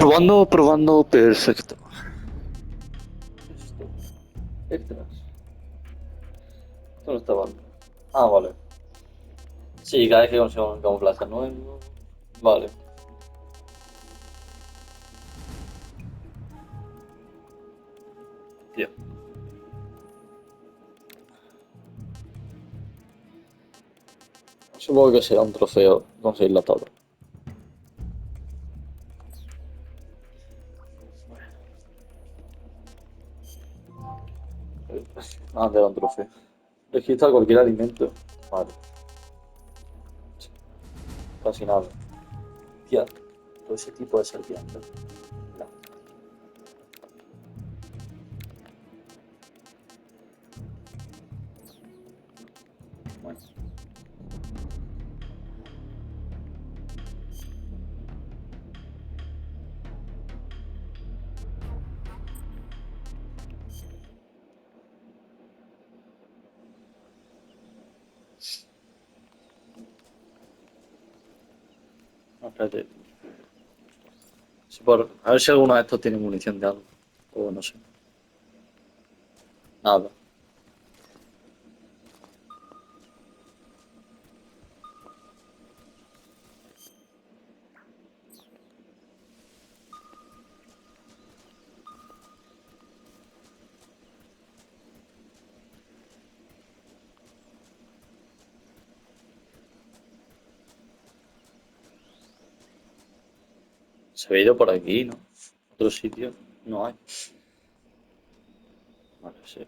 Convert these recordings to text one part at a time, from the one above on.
Probando, probando, perfecto. Extras. Esto no estaba. Ah, vale. Sí, cada vez que consigo un camuflaje nuevo. Vale. Bien. Supongo que será un trofeo conseguirla todo. Ah, era un trofeo. Registra cualquier alimento. Vale. Casi nada. Tía, todo ese tipo de serpiente. No. Bueno. Espérate. A ver si alguno de estos tiene munición de algo. O no sé. Nada. Se había ido por aquí, ¿no? Otro sitio no hay. Vale, sí.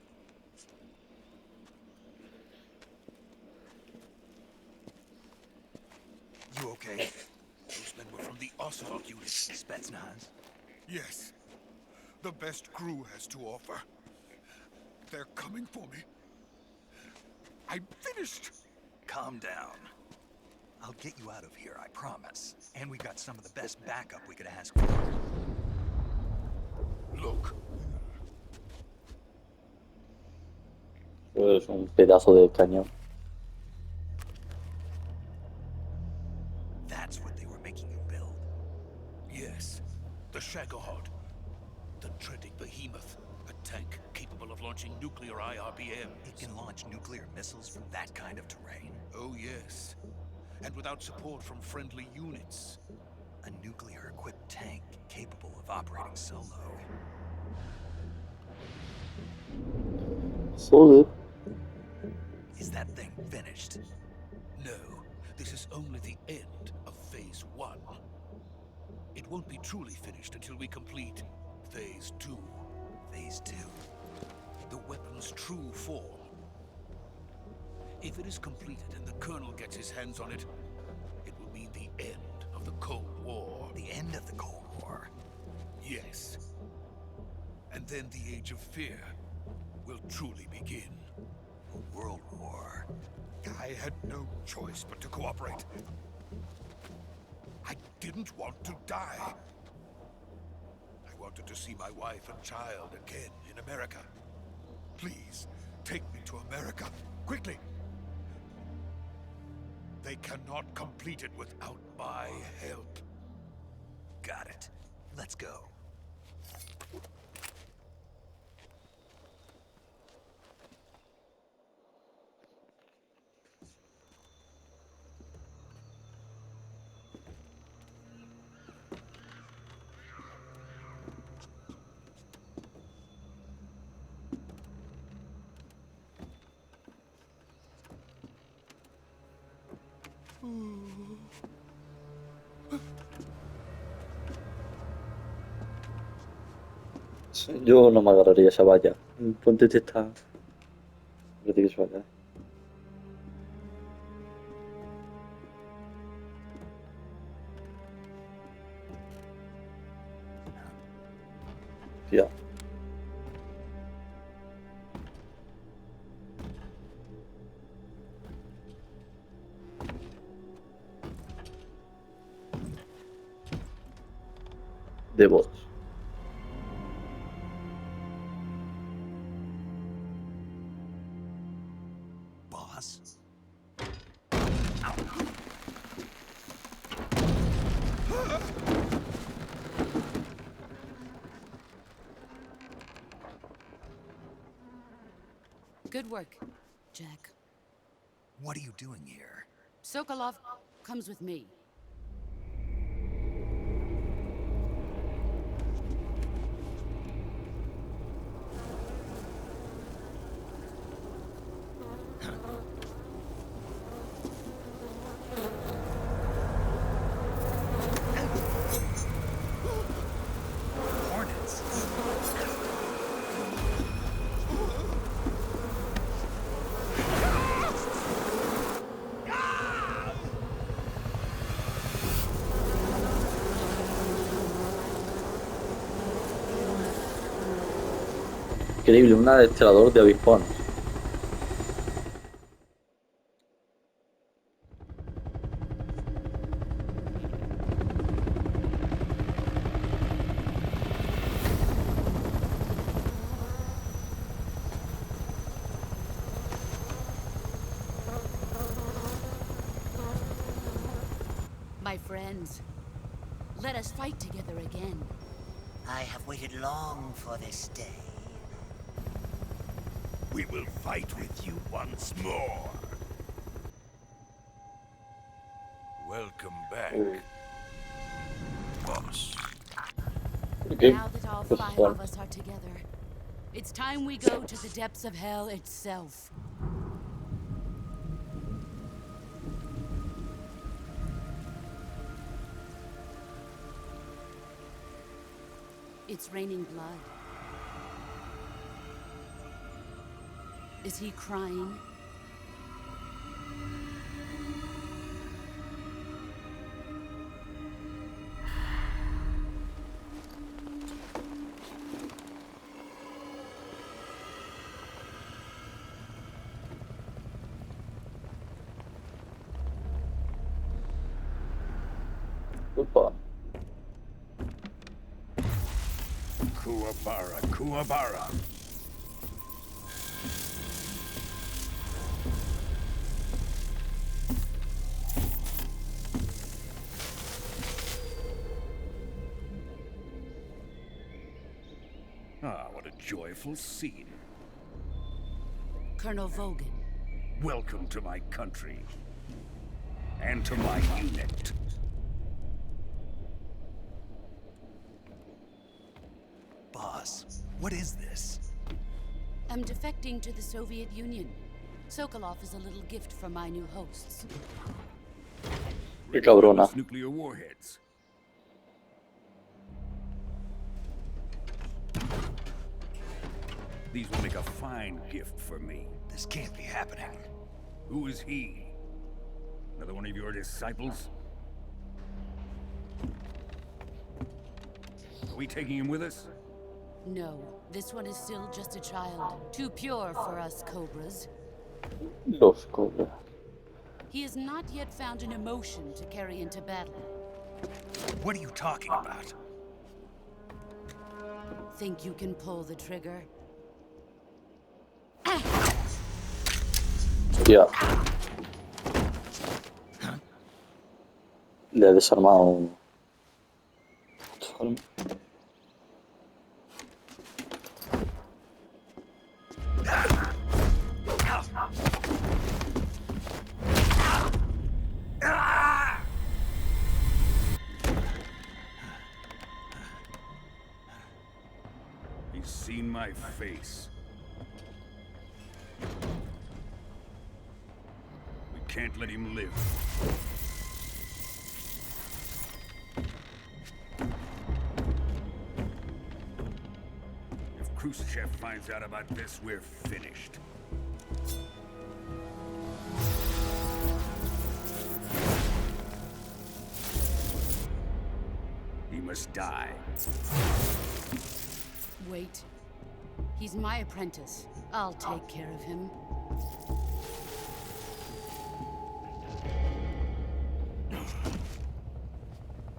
You okay? Those men were from the Ocelot unit. Spetsnaz? Yes. The best crew has to offer. They're coming for me. I'm finished. Calm down. I'll get you out of here, I promise. And we've got some of the best backup we could ask for. Look, Pues un pedazo de cañón. That's what they were making you build. yes. The Shagohod. The dreaded behemoth. A tank capable of launching nuclear IRBMs. It can launch nuclear missiles from that kind of terrain. Oh, yes. And without support from friendly units. A nuclear-equipped tank capable of operating solo. Joder. Is that thing finished? No, this is only the end of Phase 1. It won't be truly finished until we complete Phase 2. Phase 2. The weapon's true form. If it is completed and the Colonel gets his hands on it, it will mean the end of the Cold War. The end of the Cold War. Yes. And then the Age of Fear will truly begin. A world war. I had no choice but to cooperate. I didn't want to die. I wanted to see my wife and child again in America. Please, take me to America, quickly. They cannot complete it without my help. Got it. Let's go. Yo no me agarraría esa valla. El puente este está. Parece que se va a caer. Tía. De voz. Boss? Good work, Jack. What are you doing here? Sokolov comes with me. Hornets. Increíble, un adestrador de avispones. My friends, let us fight together again. I have waited long for this day. We will fight with you once more. Welcome back, boss. Okay. Now that all Pues 5 bueno. of us are together, it's time we go to the depths of hell itself. It's raining blood. Is he crying? Upa. Kuwabara, Kuwabara. Ah, what a joyful scene. Colonel Vogan. Welcome to my country. And to my unit. Boss, what is this? I'm defecting to the Soviet Union. Sokolov is a little gift from my new hosts. Qué cabrona. Nuclear warheads. These will make a fine gift for me. This can't be happening. Who is he? Another one of your disciples? Are we taking him with us? No, this one is still just a child. Too pure for us Cobras. Los cobra. He has not yet found an emotion to carry into battle. What are you talking about? Think you can pull the trigger? Hostia. Le he desarmado uno. He's seen my face. We can't let him live. If Khrushchev finds out about this, we're finished. He must die. Wait. He's my apprentice. I'll take care of him.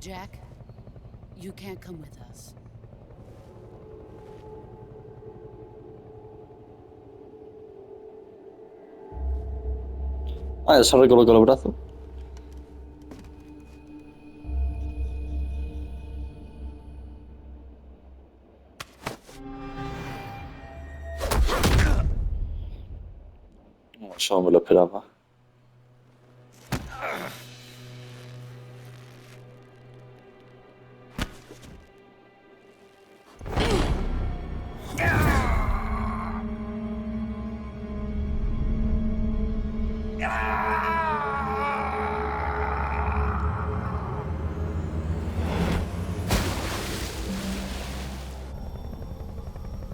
Jack, you can't come with us. Ah, ya se recolocó el brazo. Yo no me lo esperaba.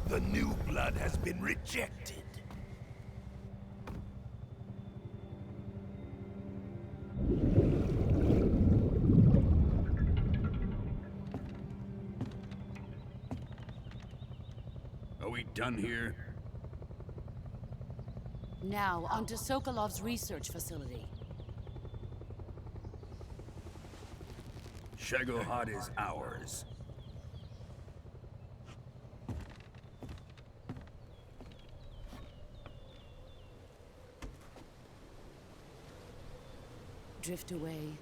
The new blood has been rejected. Are we done here? Now, onto Sokolov's research facility. Shagohod is ours. Drift away.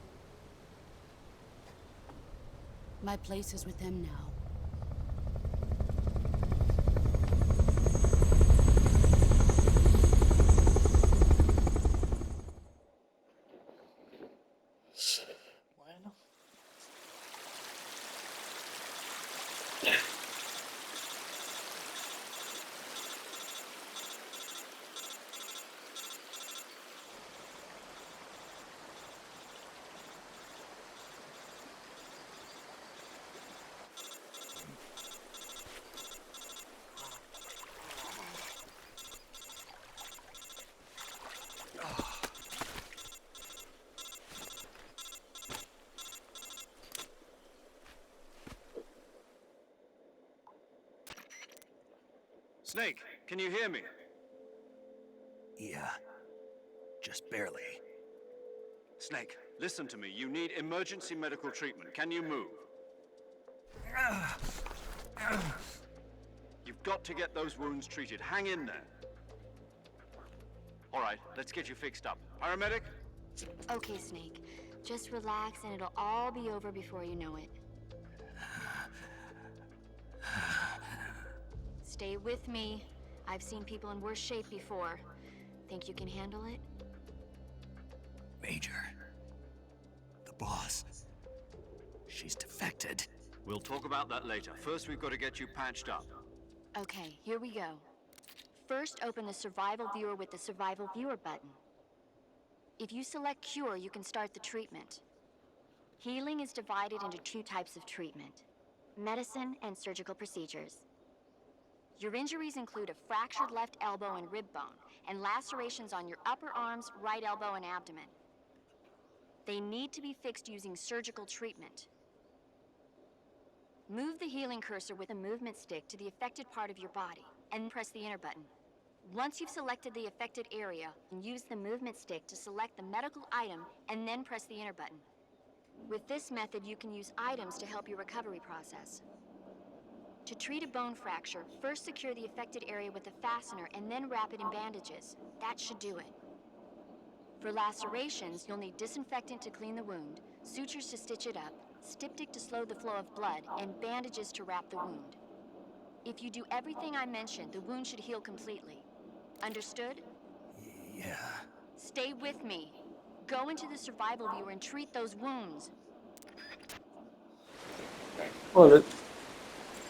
My place is with them now. Bueno. Snake, can you hear me? Yeah. Just barely. Snake, listen to me. You need emergency medical treatment. Can you move? You've got to get those wounds treated. Hang in there. All right, let's get you fixed up. Paramedic? Okay, Snake. Just relax and it'll all be over before you know it. Stay with me. I've seen people in worse shape before. Think you can handle it? Major. The boss. She's defected. We'll talk about that later. First, we've got to get you patched up. Okay, here we go. First, open the survival viewer with the survival viewer button. If you select cure, you can start the treatment. Healing is divided into two types of treatment: medicine and surgical procedures. Your injuries include a fractured left elbow and rib bone, and lacerations on your upper arms, right elbow, and abdomen. They need to be fixed using surgical treatment. Move the healing cursor with a movement stick to the affected part of your body, and press the enter button. Once you've selected the affected area, use the movement stick to select the medical item, and then press the enter button. With this method, you can use items to help your recovery process. To treat a bone fracture, first secure the affected area with a fastener and then wrap it in bandages. That should do it. For lacerations, you'll need disinfectant to clean the wound, sutures to stitch it up, styptic to slow the flow of blood, and bandages to wrap the wound. If you do everything I mentioned, the wound should heal completely. Understood? Yeah. Stay with me. Go into the survival viewer and treat those wounds. Vale.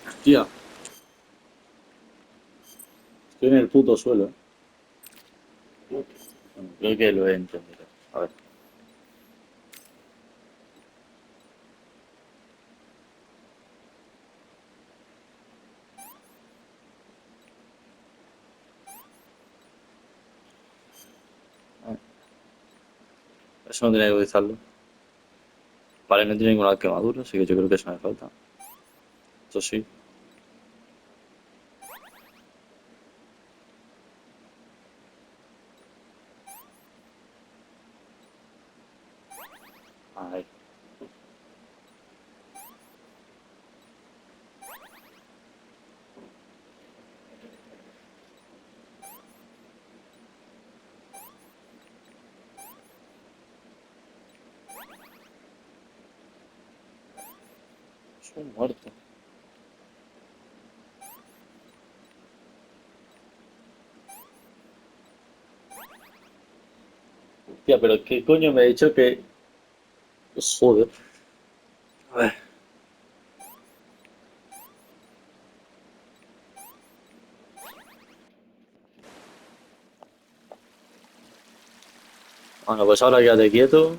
Hostia. Estoy en el puto suelo. Bueno, creo que lo he entendido. A ver. Eso no tenía que utilizarlo. Vale, no tiene ninguna quemadura, así que yo creo que eso me falta. Eso sí. Ahí. Es un muerto. Hostia, pero ¿qué coño me ha dicho que...? Joder. A ver. Bueno, pues ahora quédate quieto.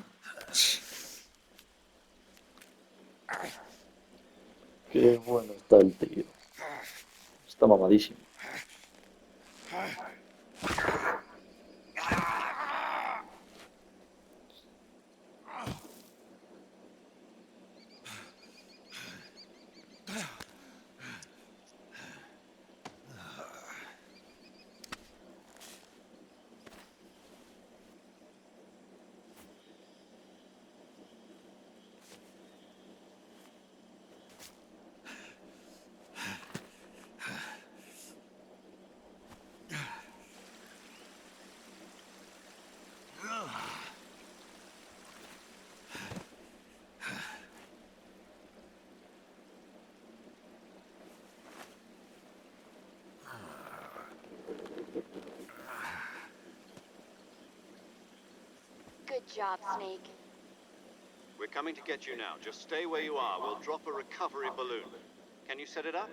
Qué bueno está el tío. Está mamadísimo. Good job, Snake. We're coming to get you now. Just stay where you are. We'll drop a recovery balloon. Can you set it up?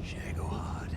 Shagohod.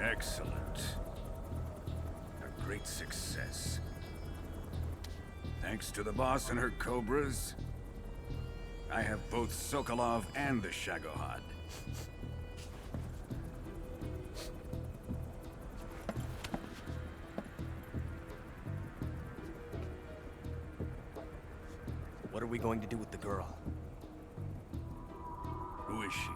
Excellent. A great success. Thanks to the boss and her cobras, I have both Sokolov and the Shagohod. What are we going to do with the girl? Who is she?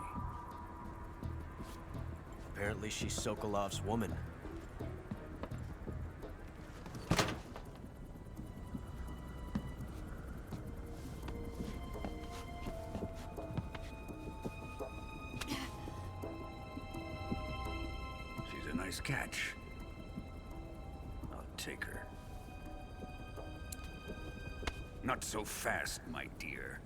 Apparently she's Sokolov's woman. She's a nice catch. I'll take her. Not so fast, my dear.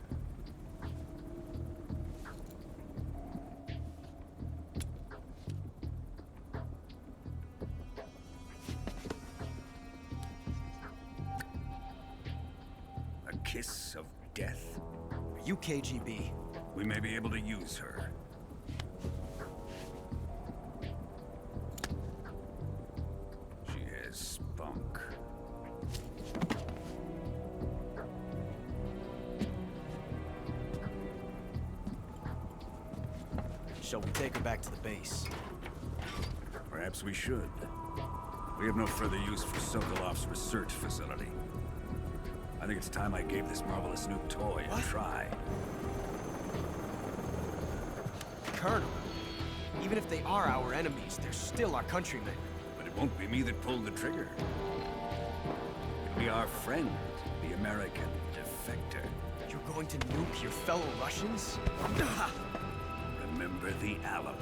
A kiss of death? Are you KGB? We may be able to use her. She has spunk. Shall we take her back to the base? Perhaps we should. We have no further use for Sokolov's research facility. I think it's time I gave this marvelous new toy a try. Colonel. Even if they are our enemies, they're still our countrymen. But it won't be me that pulled the trigger. It'll be our friend, the American defector. You're going to nuke your fellow Russians? Remember the Alamo.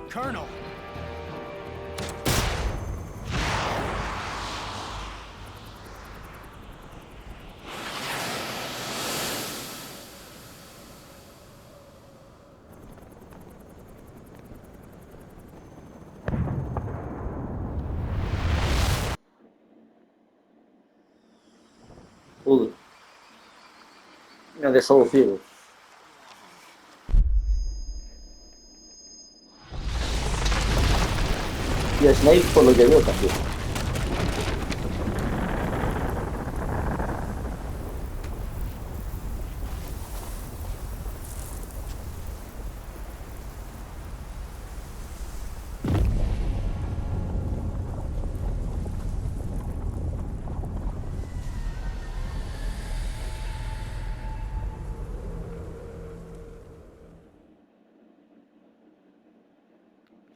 Colonel! Joder. Me ha dejado ciego. Y a Snape, por lo que veo, también.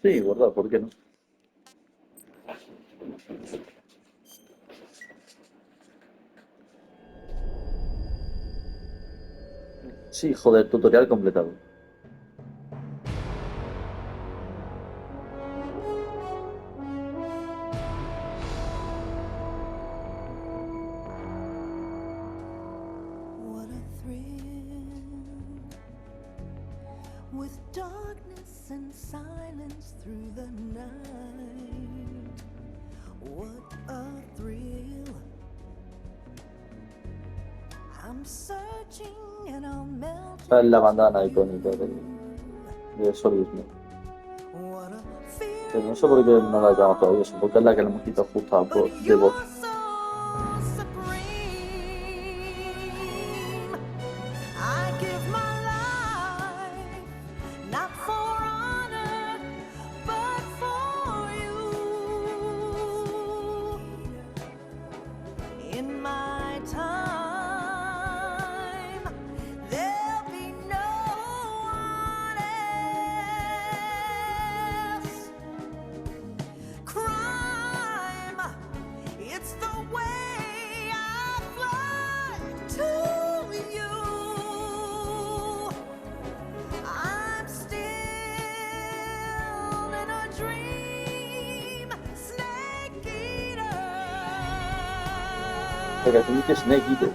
Sí, verdad, ¿por qué no? Sí, joder, tutorial completado. What a thrill, with darkness and silence through the night. What a thrill. I'm searching and I'll melt. Esta es la bandana icónica de Solid Snake. What a fear. Pero no sé por qué no la llamamos todavía, supongo que es la que le hemos quitado justo a de voz. I give my life, not for honor, but for you. In my time, there'll be no one else. Crime, it's the way I fly to you. I'm still in a dream, Snake Eater. Pero tú dices Snake Eater.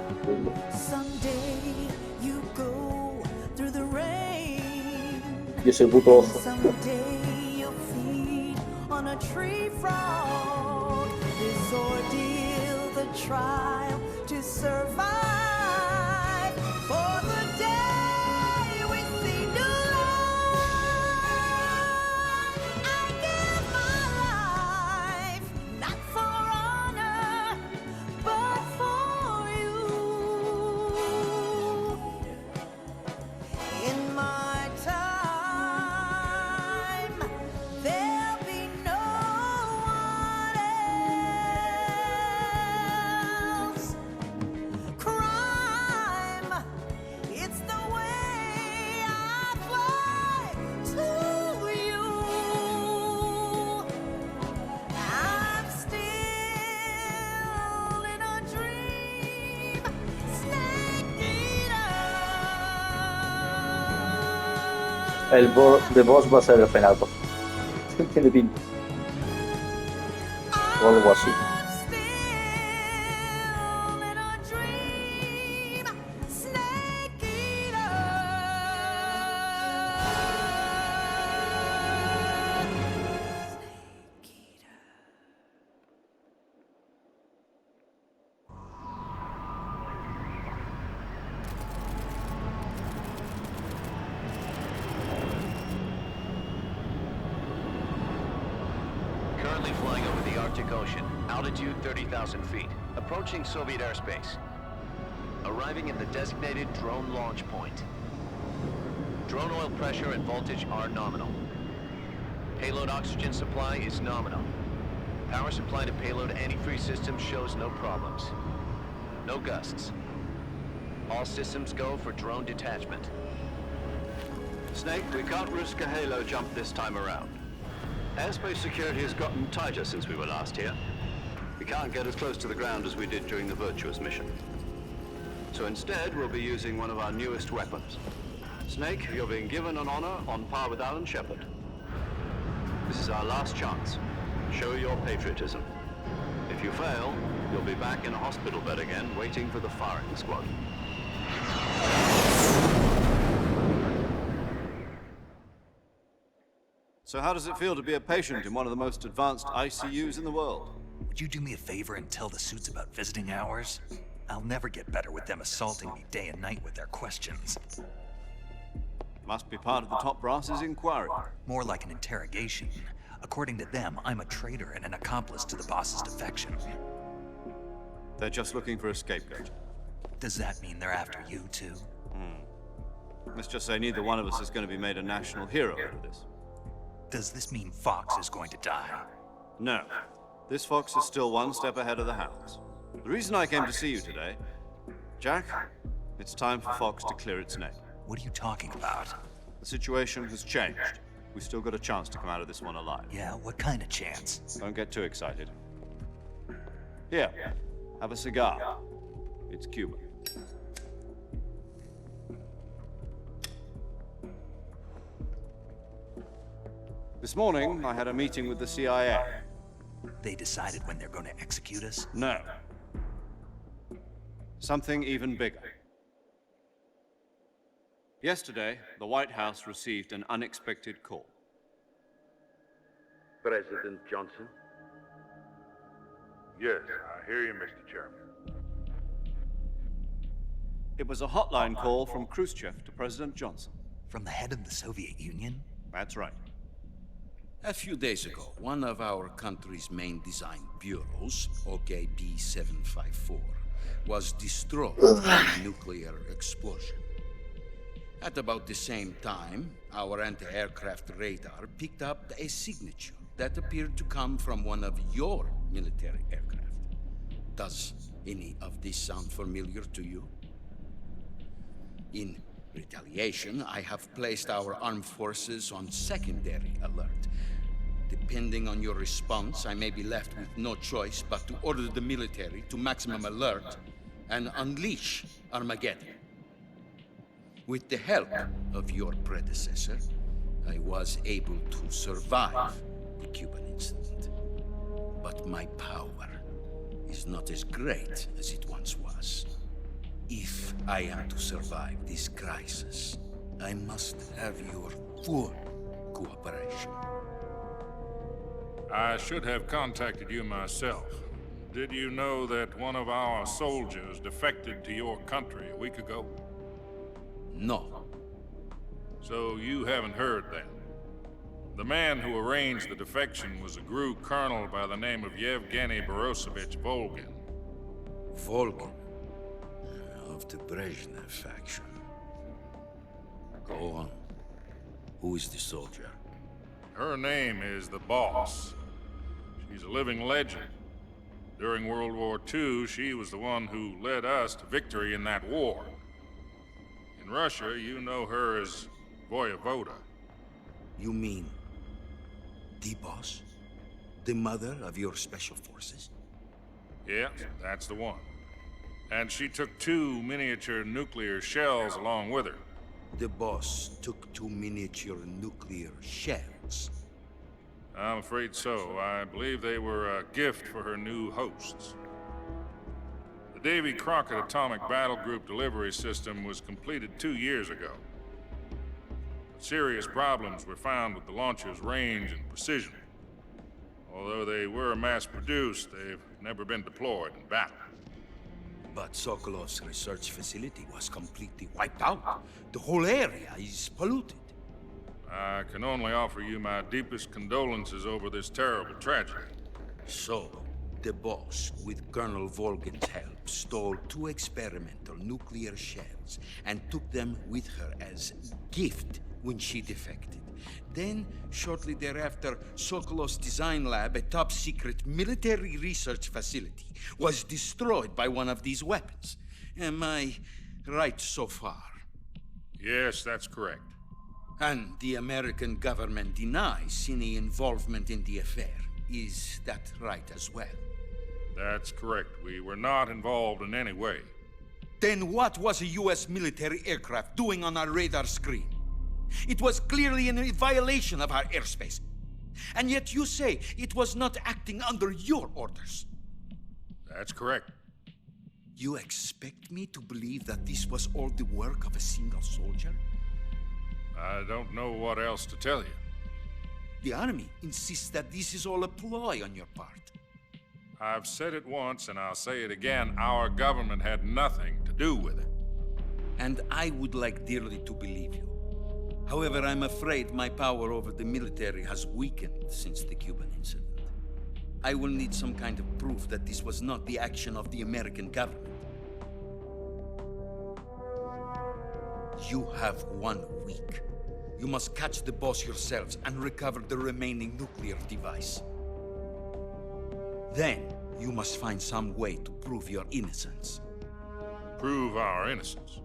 Someday you go through the rain. Y ese puto ojo. Someday you'll feed on a tree frog. This ordeal, the trial to survive. For the day we see new light. I give my life, not for honor, but for you. In my time, there'll be no one else. Crime, it's the way I fly to you. I'm still in a dream, Snake Eater. El de boss va a ser el final. Tiene pinta. O algo así. I'm still in a dream, Snake Eater. Snake Eater. Currently flying over the Arctic Ocean, altitude 30,000 feet, approaching Soviet airspace. Arriving at the designated drone launch point. Drone oil pressure and voltage are nominal. Payload oxygen supply is nominal. Power supply to payload antifreeze system shows no problems. No gusts. All systems go for drone detachment. Snake, we can't risk a halo jump this time around. Airspace security has gotten tighter since we were last here. We can't get as close to the ground as we did during the Virtuous mission. So instead, we'll be using one of our newest weapons. Snake, you're being given an honor on par with Alan Shepard. This is our last chance. Show your patriotism. If you fail, you'll be back in a hospital bed again, waiting for the firing squad. So how does it feel to be a patient in one of the most advanced ICUs in the world? Would you do me a favor and tell the suits about visiting hours? I'll never get better with them assaulting me day and night with their questions. Must be part of the top brass's inquiry. More like an interrogation. According to them, I'm a traitor and an accomplice to the boss's defection. They're just looking for a scapegoat. Does that mean they're after you, too? Let's just say neither one of us is going to be made a national hero out of this. Does this mean Fox is going to die? No. This Fox is still one step ahead of the Hounds. The reason I came to see you today, Jack, it's time for Fox to clear its name. What are you talking about? The situation has changed. We've still got a chance to come out of this one alive. Yeah, what kind of chance? Don't get too excited. Here, have a cigar. It's Cuban. This morning, I had a meeting with the CIA. They decided when they're going to execute us? No. Something even bigger. Yesterday, the White House received an unexpected call. President Johnson? Yes, I hear you, Mr. Chairman. It was a hotline call from Khrushchev to President Johnson. From the head of the Soviet Union? That's right. A few days ago, one of our country's main design bureaus, OKB 754, was destroyed by a nuclear explosion. At about the same time, our anti-aircraft radar picked up a signature that appeared to come from one of your military aircraft. Does any of this sound familiar to you? In retaliation, I have placed our armed forces on secondary alert. Depending on your response, I may be left with no choice but to order the military to maximum alert and unleash Armageddon. With the help of your predecessor, I was able to survive the Cuban incident. But my power is not as great as it once was. If I am to survive this crisis, I must have your full cooperation. I should have contacted you myself. Did you know that one of our soldiers defected to your country a week ago? No. So you haven't heard then. The man who arranged the defection was a GRU colonel by the name of Yevgeny Borosovich Volgin. Volgin? Of the Brezhnev faction. Go on. Who is the soldier? Her name is the Boss. She's a living legend. During World War II, she was the one who led us to victory in that war. In Russia, you know her as Voyevoda. You mean the Boss? The mother of your special forces? Yeah, that's the one. And she took 2 miniature nuclear shells along with her. The Boss took 2 miniature nuclear shells. I'm afraid so. I believe they were a gift for her new hosts. The Davy Crockett Atomic Battle Group delivery system was completed 2 years ago. But serious problems were found with the launcher's range and precision. Although they were mass-produced, they've never been deployed in battle. But Sokolov's research facility was completely wiped out. The whole area is polluted. I can only offer you my deepest condolences over this terrible tragedy. So, the Boss, with Colonel Volgin's help, stole 2 experimental nuclear shells and took them with her as gift when she defected. Then, shortly thereafter, Sokolov's design lab, a top-secret military research facility, was destroyed by one of these weapons. Am I right so far? Yes, that's correct. And the American government denies any involvement in the affair. Is that right as well? That's correct. We were not involved in any way. Then what was a US military aircraft doing on our radar screen? It was clearly in violation of our airspace. And yet you say it was not acting under your orders. That's correct. You expect me to believe that this was all the work of a single soldier? I don't know what else to tell you. The Army insists that this is all a ploy on your part. I've said it once and I'll say it again. Our government had nothing to do with it. And I would like dearly to believe you. However, I'm afraid my power over the military has weakened since the Cuban incident. I will need some kind of proof that this was not the action of the American government. You have 1 week. You must catch the boss yourselves and recover the remaining nuclear device. Then, you must find some way to prove your innocence. Prove our innocence?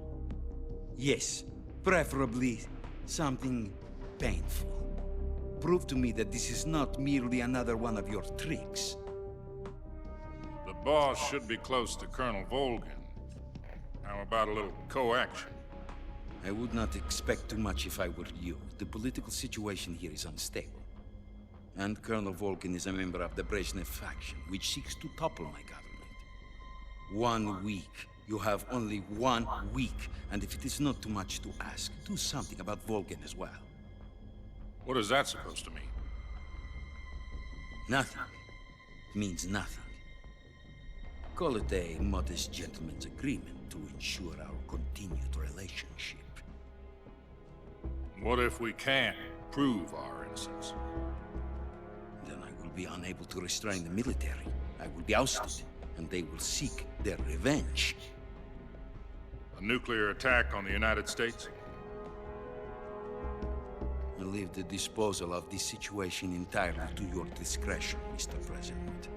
Yes, preferably something painful. Prove to me that this is not merely another one of your tricks. The boss should be close to Colonel Volgin. How about a little co-action? I would not expect too much if I were you. The political situation here is unstable. And Colonel Volgin is a member of the Brezhnev faction, which seeks to topple my government. 1 week. You have only 1 week. And if it is not too much to ask, do something about Volgin as well. What is that supposed to mean? Nothing. It means nothing. Call it a modest gentleman's agreement to ensure our continued relationship. What if we can't prove our innocence? Then I will be unable to restrain the military. I will be ousted, and they will seek their revenge. A nuclear attack on the United States? I leave the disposal of this situation entirely to your discretion, Mr. President.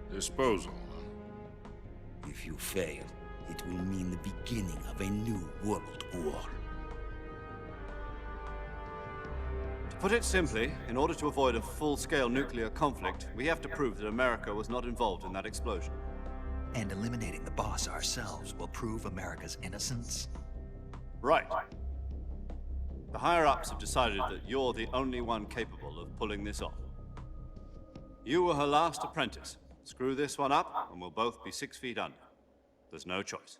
Disposal? If you fail, it will mean the beginning of a new world war. To put it simply, in order to avoid a full-scale nuclear conflict, we have to prove that America was not involved in that explosion. And eliminating the boss ourselves will prove America's innocence? Right. The higher-ups have decided that you're the only one capable of pulling this off. You were her last apprentice. Screw this one up, and we'll both be 6 feet under. There's no choice.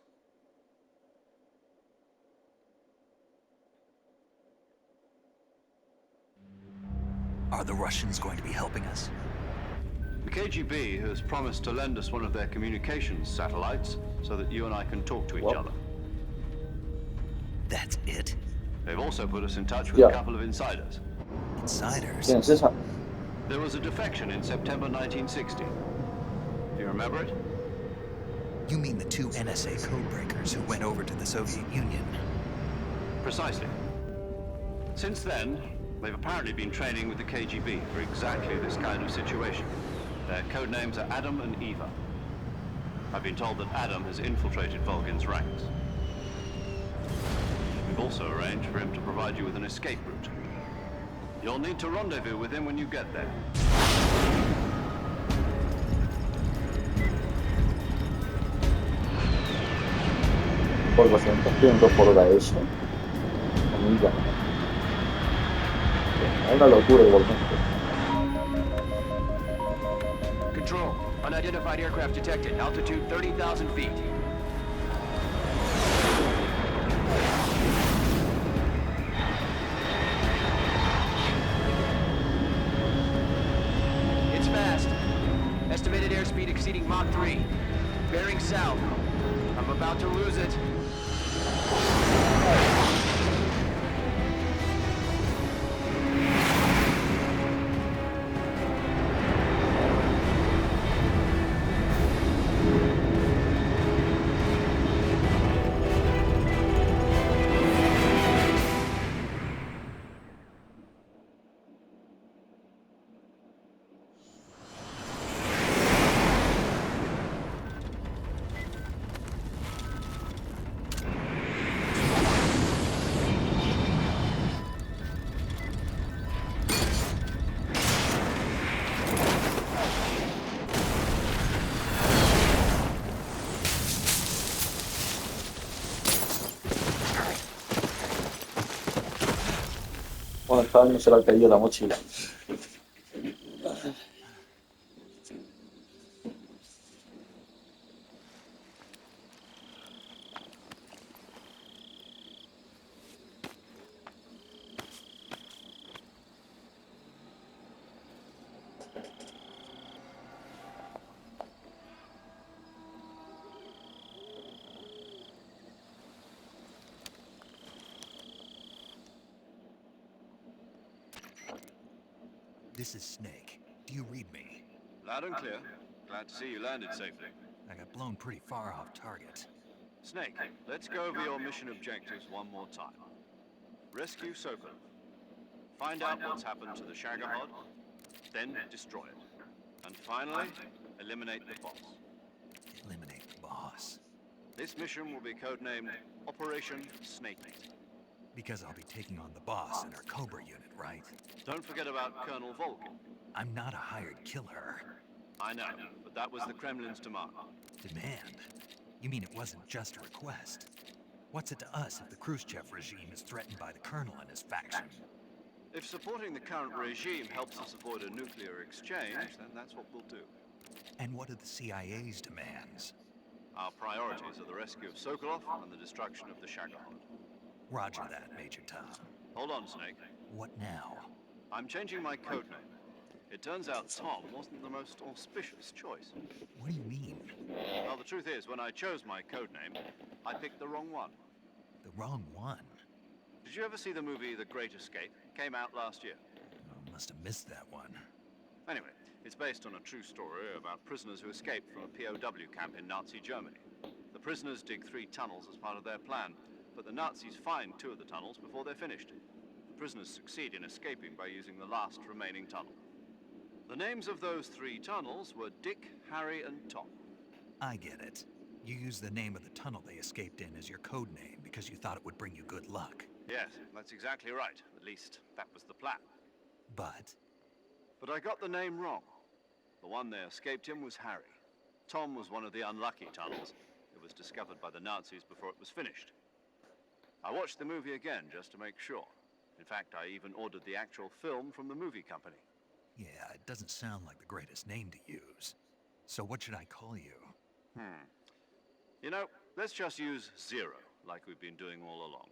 Are the Russians going to be helping us? The KGB has promised to lend us one of their communications satellites so that you and I can talk to each other. That's it? They've also put us in touch with a couple of insiders. Insiders? There was a defection in September 1960. Do you remember it? You mean the 2 NSA codebreakers who went over to the Soviet Union? Precisely. Since then, they've apparently been training with the KGB for exactly this kind of situation. Their code names are Adam and Eva. I've been told that Adam has infiltrated Volgin's ranks. We've also arranged for him to provide you with an escape route. You'll need to rendezvous with him when you get there. Organización por la eso. Amiga. Es una locura igualmente. Control. Unidentified aircraft detected. Altitude 30,000 feet. It's fast. Estimated airspeed exceeding Mach 3. Bearing south. I'm about to lose it. con el caño se le ha caído la mochila. This is Snake. Do you read me? Loud and clear. Glad to see you landed safely. I got blown pretty far off target. Snake, let's go over your mission objectives one more time. Rescue Sokolov. Find out what's happened to the Shagohod, then destroy it. And finally, eliminate the boss. Eliminate the boss. This mission will be codenamed Operation Snake Eater. Because I'll be taking on the boss in our Cobra unit, right? Don't forget about Colonel Volkin. I'm not a hired killer. I know, but that was the Kremlin's demand. Demand? You mean it wasn't just a request? What's it to us if the Khrushchev regime is threatened by the Colonel and his faction? If supporting the current regime helps us avoid a nuclear exchange, then that's what we'll do. And what are the CIA's demands? Our priorities are the rescue of Sokolov and the destruction of the Shagohod. Roger that, Major Tom. Hold on, Snake. What now? I'm changing my codename. It turns out Tom wasn't the most auspicious choice. What do you mean? Well, the truth is, when I chose my codename, I picked the wrong one. The wrong one? Did you ever see the movie The Great Escape? Came out last year. Oh, must have missed that one. Anyway, it's based on a true story about prisoners who escaped from a POW camp in Nazi Germany. The prisoners dig 3 tunnels as part of their plan, but the Nazis find 2 of the tunnels before they're finished. The prisoners succeed in escaping by using the last remaining tunnel. The names of those 3 tunnels were Dick, Harry, and Tom. I get it. You used the name of the tunnel they escaped in as your code name because you thought it would bring you good luck. Yes, that's exactly right. At least, that was the plan. But I got the name wrong. The one they escaped in was Harry. Tom was one of the unlucky tunnels. It was discovered by the Nazis before it was finished. I watched the movie again just to make sure. In fact, I even ordered the actual film from the movie company. yeah, it doesn't sound like the greatest name to use. So what should I call you? You know, let's just use Zero, like we've been doing all along.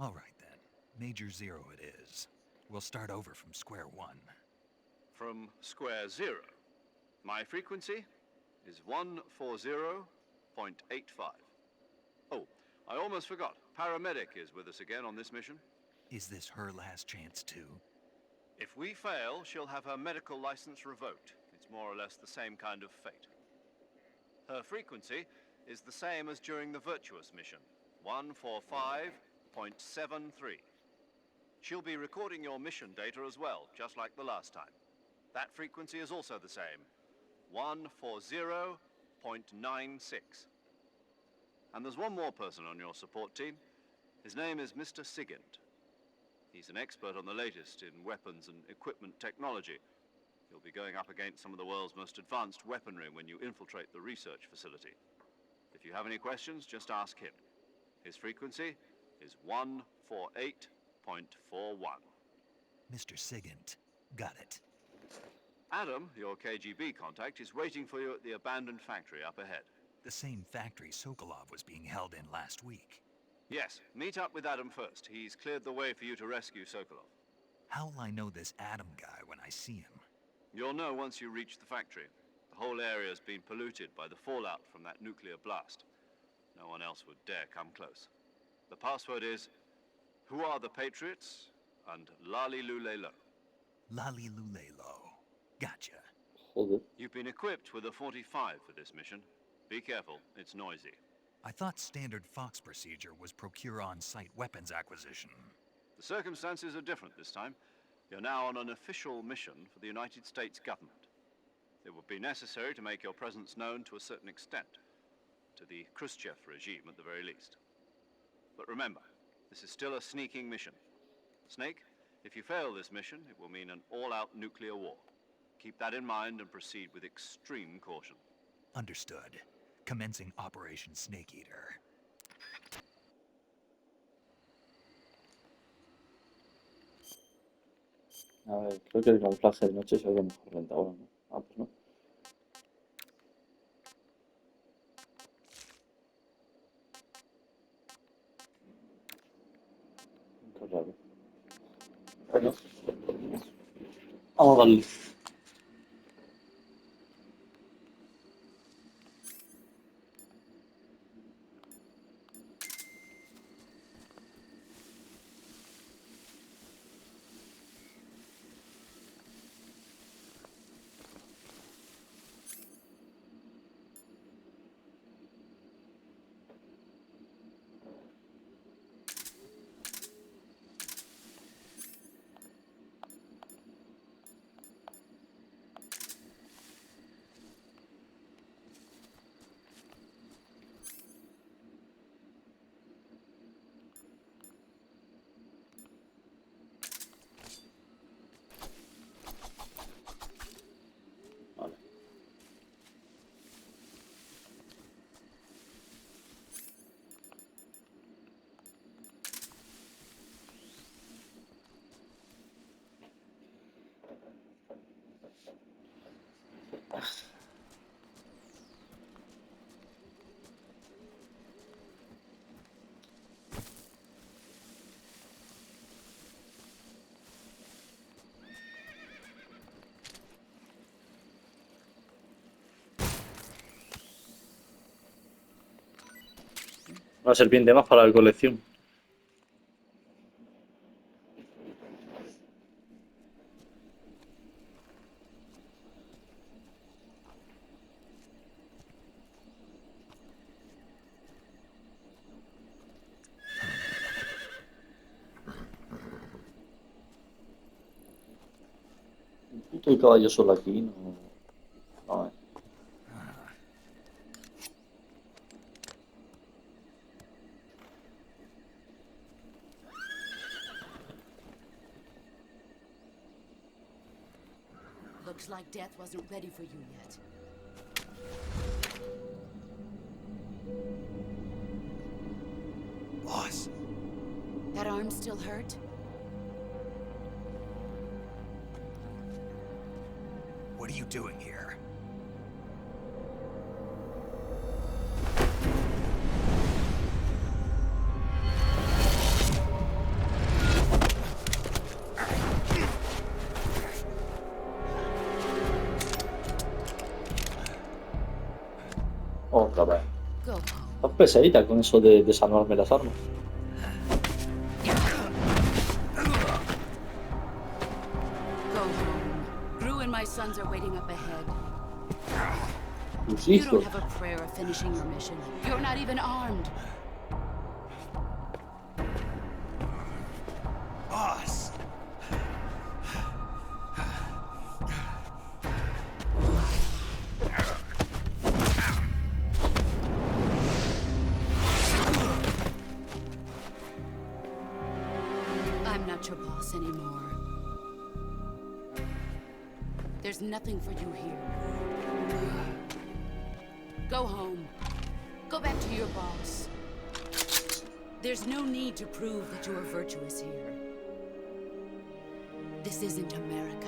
All right then. Major Zero it is. We'll start over from square one. From square 0. My frequency is 140.85. Oh, I almost forgot. Paramedic is with us again on this mission. Is this her last chance too? If we fail, she'll have her medical license revoked. It's more or less the same kind of fate. Her frequency is the same as during the Virtuous mission, 145.73. She'll be recording your mission data as well, just like the last time. That frequency is also the same, 140.96. And there's one more person on your support team. His name is Mr. Sigint. He's an expert on the latest in weapons and equipment technology. You'll be going up against some of the world's most advanced weaponry when you infiltrate the research facility. If you have any questions, just ask him. His frequency is 148.41. Mr. Sigint. Got it. Adam, your KGB contact, is waiting for you at the abandoned factory up ahead. The same factory Sokolov was being held in last week. Yes, meet up with Adam first. He's cleared the way for you to rescue Sokolov. How will I know this Adam guy when I see him? You'll know once you reach the factory. The whole area's been polluted by the fallout from that nuclear blast. No one else would dare come close. The password is, "Who are the Patriots?" and Lali Lulelo. Lali Lulelo. Gotcha. You've been equipped with a 45 for this mission. Be careful, it's noisy. I thought standard Fox procedure was procure on-site weapons acquisition. The circumstances are different this time. You're now on an official mission for the United States government. It would be necessary to make your presence known to a certain extent, to the Khrushchev regime at the very least. But remember, this is still a sneaking mission. Snake, if you fail this mission, it will mean an all-out nuclear war. Keep that in mind and proceed with extreme caution. Understood. Commencing Operation Snake Eater. A ver, creo que el camuflaje de noche se ve mejor lenta ahora, ¿no? Ah, pues no. Qué raro. Bueno, vamos a darle. Una serpiente más para la colección. Un puto caballo solo aquí, no. No, Looks like death wasn't ready for you yet. Boss. That arm still hurt? What are you doing here? otra vez. Go. Estás pesadita con eso de desarmarme las armas. Go home. Gru and my sons are waiting up ahead. Tus You don't hijos. have a prayer of finishing your mission. You're not even armed. Boss. I'm not your boss anymore. There's nothing for you here. Go home. Go back to your boss. There's no need to prove that you are virtuous here. This isn't America.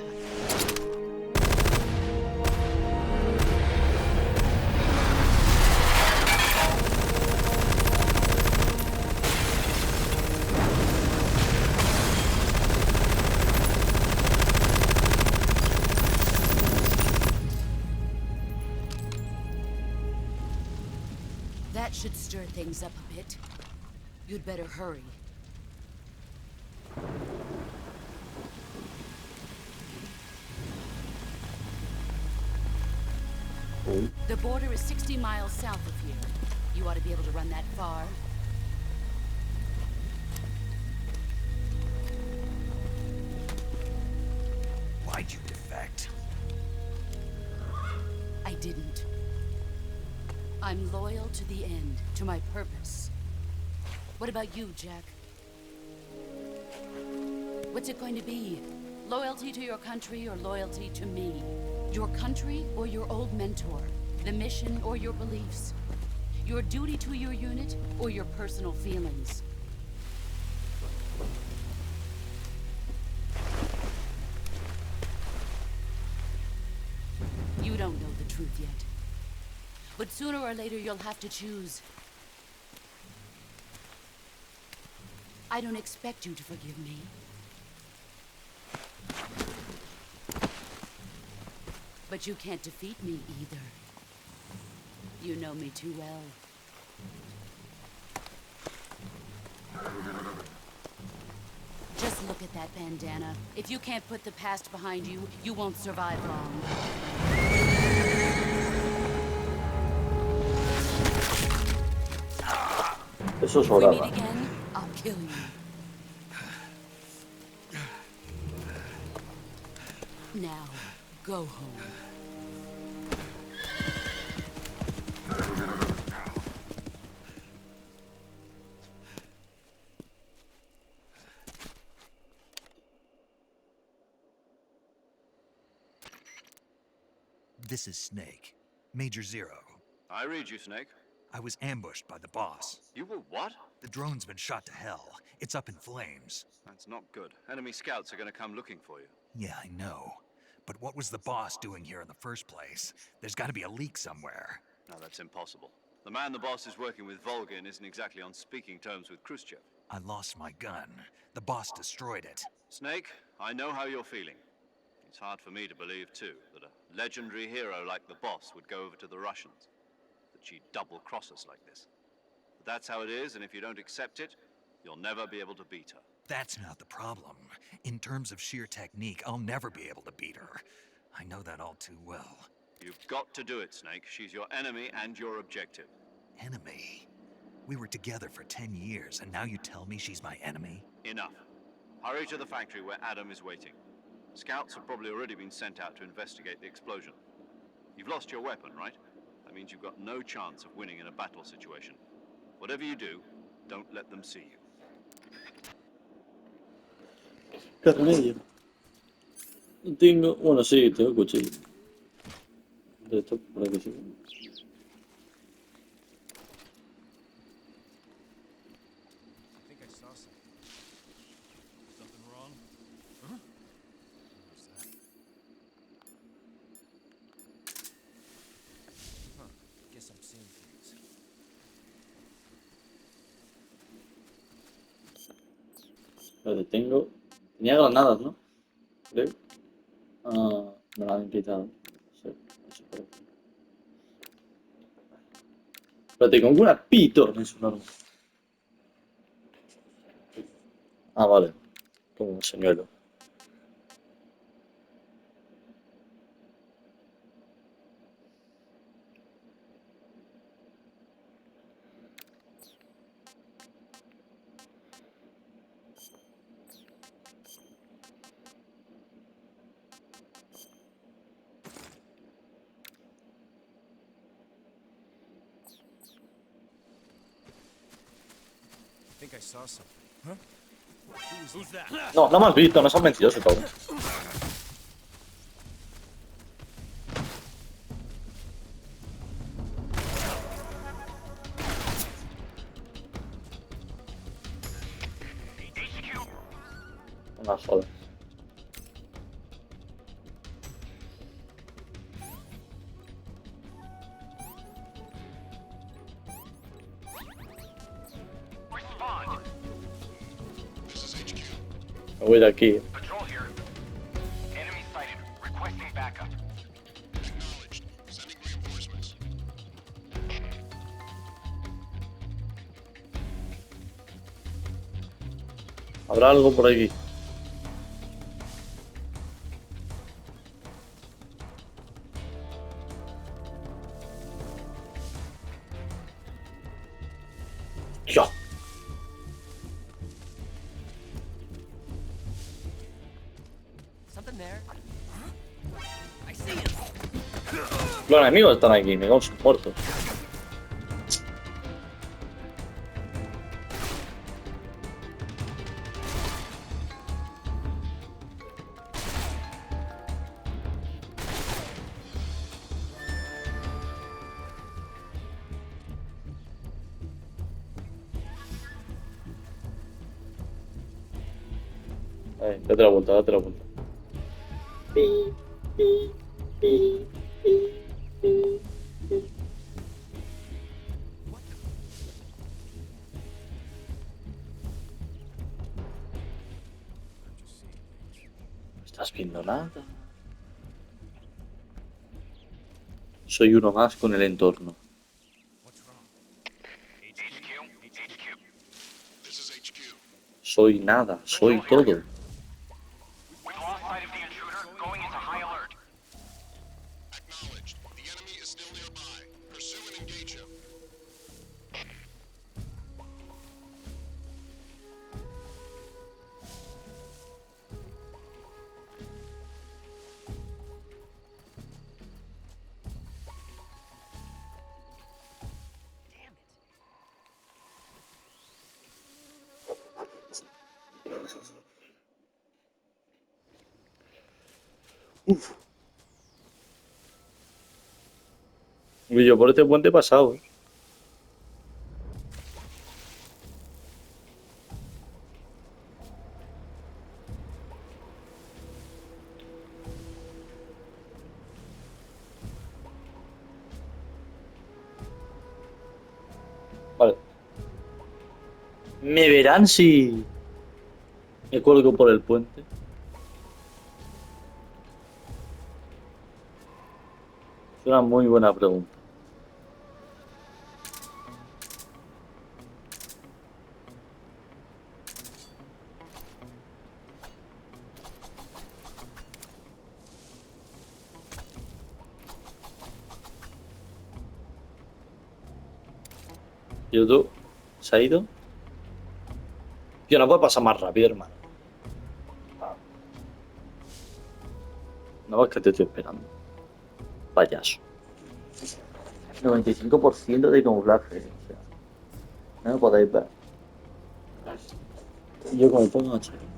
That should stir things up a bit. You'd better hurry. The border is 60 miles south of here. You ought to be able to run that far. Why'd you defect? I didn't. I'm loyal to the end, to my purpose. What about you, Jack? What's it going to be? Loyalty to your country or loyalty to me? Your country or your old mentor? The mission or your beliefs? Your duty to your unit or your personal feelings? But sooner or later, you'll have to choose. I don't expect you to forgive me. But you can't defeat me either. You know me too well. Just look at that bandana. If you can't put the past behind you, you won't survive long. Eso If we meet sobraba. again, I'll kill you. Now, go home. This is Snake. Major Zero. I read you, Snake. I was ambushed by the boss. You were what? The drone's been shot to hell. It's up in flames. That's not good. Enemy scouts are going to come looking for you. Yeah, I know. But what was the boss doing here in the first place? There's got to be a leak somewhere. No, that's impossible. The man the boss is working with, Volgin, isn't exactly on speaking terms with Khrushchev. I lost my gun. The boss destroyed it. Snake, I know how you're feeling. It's hard for me to believe, too, that a legendary hero like the boss would go over to the Russians. That she'd double-cross us like this. But that's how it is, and if you don't accept it, you'll never be able to beat her. That's not the problem. In terms of sheer technique, I'll never be able to beat her. I know that all too well. You've got to do it, Snake. She's your enemy and your objective. Enemy? We were together for 10 years, and now you tell me she's my enemy? Enough. Hurry to the factory where Adam is waiting. Scouts have probably already been sent out to investigate the explosion. You've lost your weapon, right? That means you've got no chance of winning in a battle situation. Whatever you do, don't let them see you. Carnello. Tengo, bueno, sí, tengo cuchillo. De esto, por aquí sí. I think I saw something. Something wrong? Huh? What was that? Huh. Guess I'm seeing things. Lo tengo. Tenía granadas, ¿no? Creo. Ah, me la han quitado. Sí, eso por aquí. Espérate, con una pitorna es un arma. Ah, vale. Como un señuelo. I think I saw something. Huh? Who's that? No, no me has visto, no seas mentiroso, cabrón. Una joda. Me voy de aquí. Patrol here. Enemy sighted. Requesting backup. Acknowledged. Sending reinforcements. Habrá algo por aquí. ¡Yo! Something there. I see him. Los enemigos están aquí, me cago en sus muertos. Date la vuelta, date la vuelta. viendo nada. Soy uno más con el entorno. Soy nada, soy todo. We've lost sight of the intruder, going into high alert. Acknowledged. The enemy is still nearby. Pursue and engage him. Y yo por este puente he pasado, ¿eh? Y yo por este puente he pasado, ¿eh? Vale. ¿Me verán si me cuelgo por el puente? Es una muy buena pregunta. YouTube se ha ido. Tío, no puede pasar más rápido, hermano. No, es que te estoy esperando. Payaso. 95% de camuflaje. O sea, no me podéis ver. Yo como pongo a checar.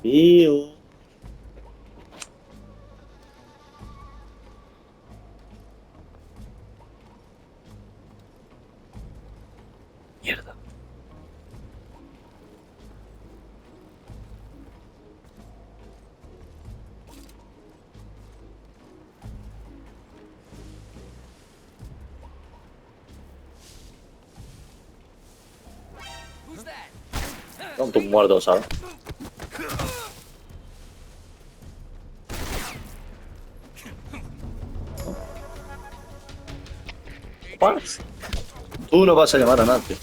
Veo. Mierda. Son tus muertos, ¿sabes? Paz. Tú no vas a llamar a nadie.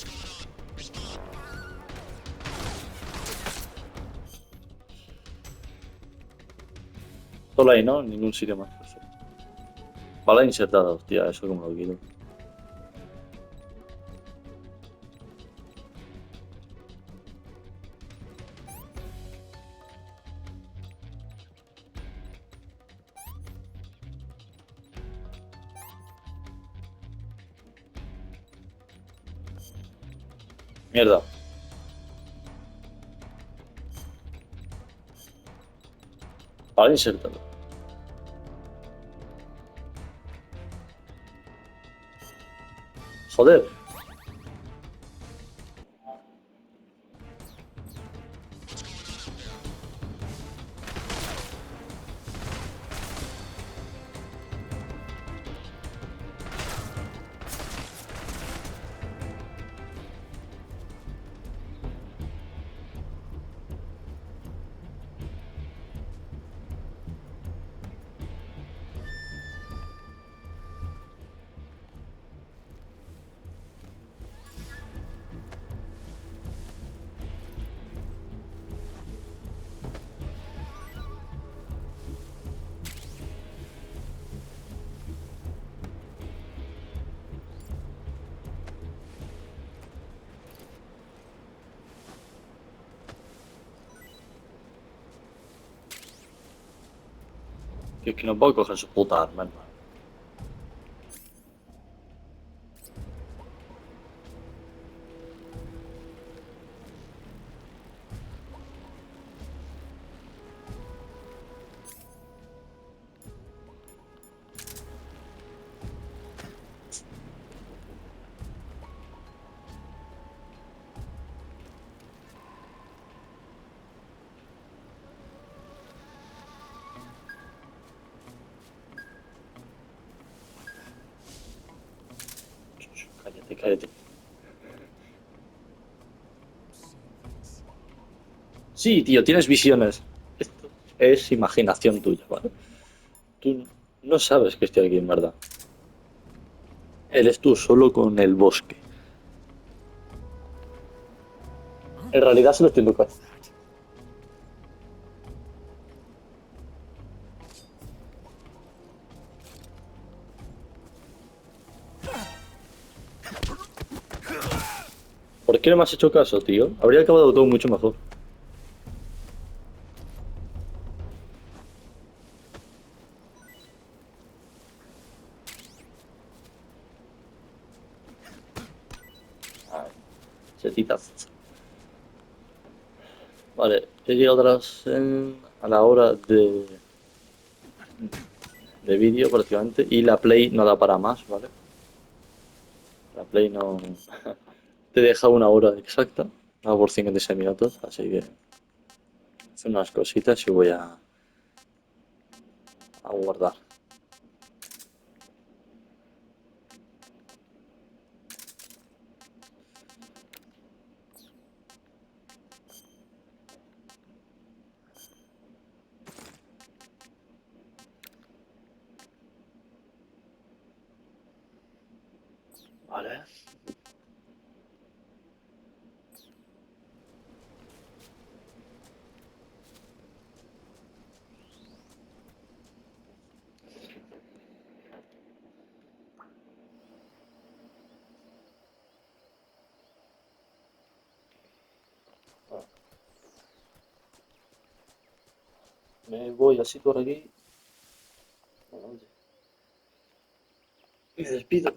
Solo ahí, ¿no? En ningún sitio más. Perfecto. Bala insertada, hostia, eso como lo quiero. Mierda. Bala insertada. Joder. Que es que no puedo coger su puta arma, hermano. Cállate. Sí, tío, tienes visiones. Esto es imaginación tuya, ¿vale? Tú no sabes que estoy aquí en verdad. Eres tú solo con el bosque. En realidad solo estoy en tu casa. ¿Por qué no me has hecho caso, tío? Habría acabado todo mucho mejor. Ay, setitas. Vale, he llegado a la hora de vídeo prácticamente y la Play no da para más, ¿vale? La Play no te deja una hora exacta, no por 56 minutos, así que hace unas cositas y voy a guardar. Vale. Me voy así por aquí. Me despido.